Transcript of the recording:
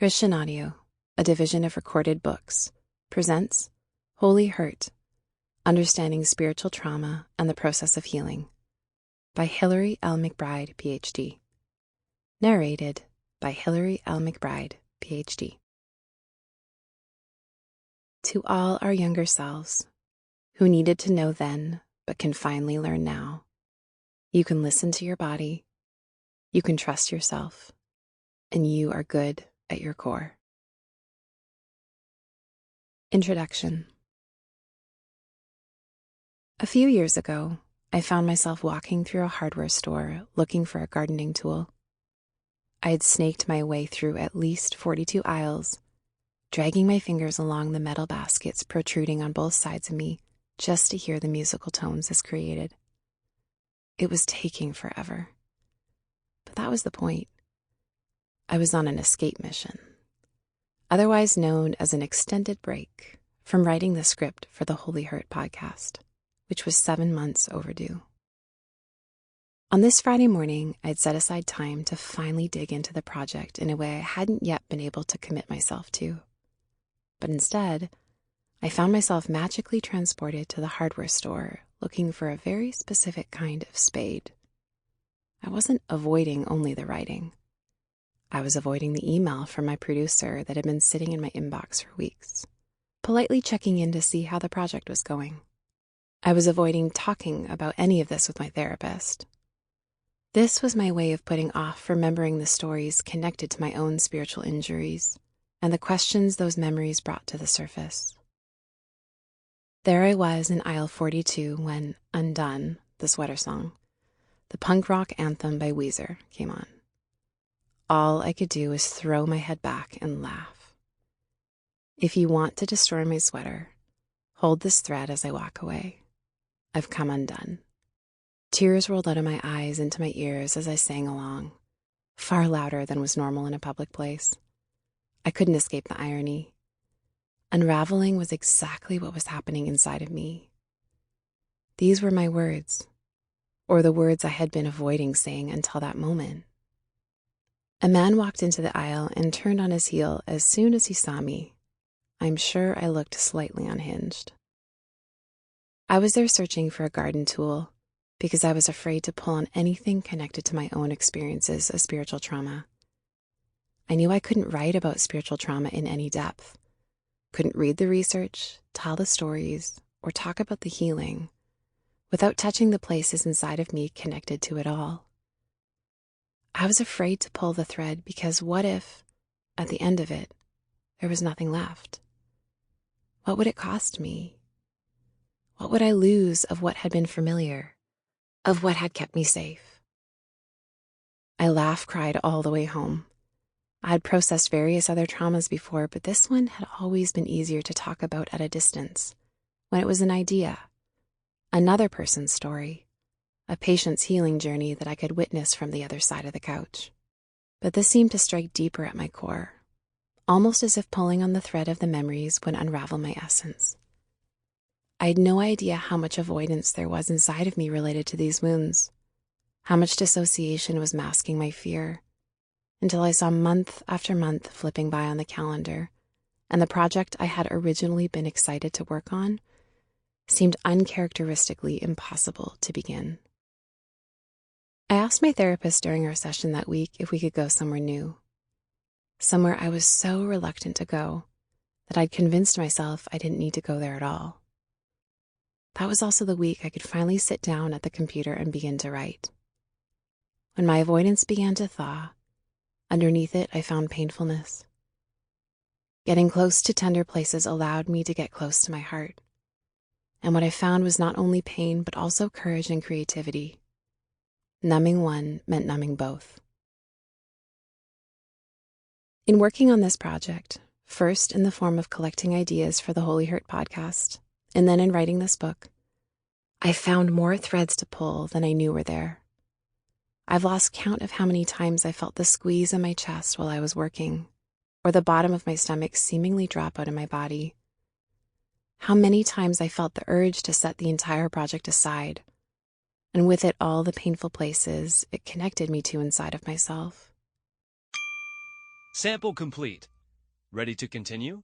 Christian Audio, a division of Recorded Books, presents Holy Hurt, Understanding Spiritual Trauma and the Process of Healing by Hilary L. McBride, PhD. Narrated by Hilary L. McBride, PhD. To all our younger selves, who needed to know then but can finally learn now, you can listen to your body, you can trust yourself, and you are good at your core. Introduction. A few years ago, I found myself walking through a hardware store looking for a gardening tool. I had snaked my way through at least 42 aisles, dragging my fingers along the metal baskets protruding on both sides of me just to hear the musical tones this created. It was taking forever. But that was the point. I was on an escape mission, otherwise known as an extended break from writing the script for the Holy Hurt podcast, which was 7 months overdue. On this Friday morning, I'd set aside time to finally dig into the project in a way I hadn't yet been able to commit myself to. But instead, I found myself magically transported to the hardware store looking for a very specific kind of spade. I wasn't avoiding only the writing. I was avoiding the email from my producer that had been sitting in my inbox for weeks, politely checking in to see how the project was going. I was avoiding talking about any of this with my therapist. This was my way of putting off remembering the stories connected to my own spiritual injuries and the questions those memories brought to the surface. There I was in aisle 42 when Undone, the sweater song, the punk rock anthem by Weezer, came on. All I could do was throw my head back and laugh. If you want to destroy my sweater, hold this thread as I walk away. I've come undone. Tears rolled out of my eyes into my ears as I sang along, far louder than was normal in a public place. I couldn't escape the irony. Unraveling was exactly what was happening inside of me. These were my words, or the words I had been avoiding saying until that moment. A man walked into the aisle and turned on his heel as soon as he saw me. I'm sure I looked slightly unhinged. I was there searching for a garden tool because I was afraid to pull on anything connected to my own experiences of spiritual trauma. I knew I couldn't write about spiritual trauma in any depth, couldn't read the research, tell the stories, or talk about the healing without touching the places inside of me connected to it all. I was afraid to pull the thread because what if, at the end of it, there was nothing left? What would it cost me? What would I lose of what had been familiar, of what had kept me safe? I cried all the way home. I had processed various other traumas before, but this one had always been easier to talk about at a distance, when it was an idea, another person's story, a patient's healing journey that I could witness from the other side of the couch. But this seemed to strike deeper at my core, almost as if pulling on the thread of the memories would unravel my essence. I had no idea how much avoidance there was inside of me related to these wounds, how much dissociation was masking my fear, until I saw month after month flipping by on the calendar, and the project I had originally been excited to work on seemed uncharacteristically impossible to begin. I asked my therapist during our session that week if we could go somewhere new, somewhere I was so reluctant to go that I'd convinced myself I didn't need to go there at all. That was also the week I could finally sit down at the computer and begin to write. When my avoidance began to thaw, underneath it I found painfulness. Getting close to tender places allowed me to get close to my heart, and what I found was not only pain but also courage and creativity. Numbing one meant numbing both. In working on this project, first in the form of collecting ideas for the Holy Hurt podcast, and then in writing this book, I found more threads to pull than I knew were there. I've lost count of how many times I felt the squeeze in my chest while I was working, or the bottom of my stomach seemingly drop out of my body. How many times I felt the urge to set the entire project aside, and with it all the painful places it connected me to inside of myself. Sample complete. Ready to continue?